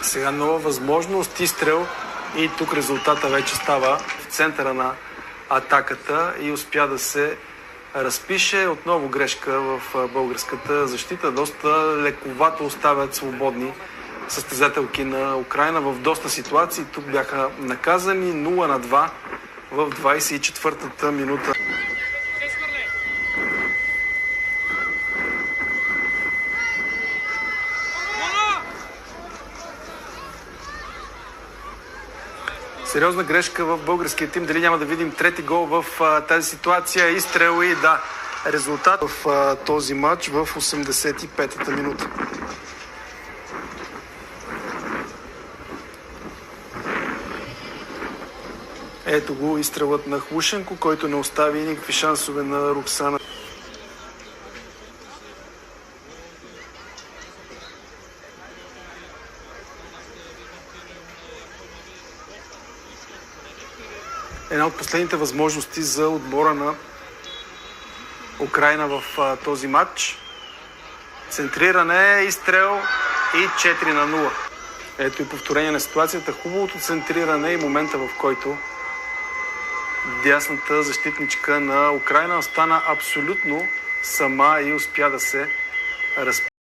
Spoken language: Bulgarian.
Сега нова възможност, изстрел и тук резултата вече става в центъра на атаката и успя да се разпише. Отново грешка в българската защита. Доста лековато оставят свободни състезателки на Украйна в доста ситуации. Тук бяха наказани 0-2 в 24-та минута. Сериозна грешка в българския тим. Дали няма да видим трети гол в тази ситуация? Изстрел и да, резултат в този матч в 85-та минута. Ето го изстрелът на Хлушенко, който не остави никакви шансове на Роксана. Една от последните възможности за отбора на Украйна в този матч. Центриране, изстрел и 4-0. Ето и повторение на ситуацията. Хубавото центриране и момента, в който дясната защитничка на Украйна остана абсолютно сама и успя да се разпи.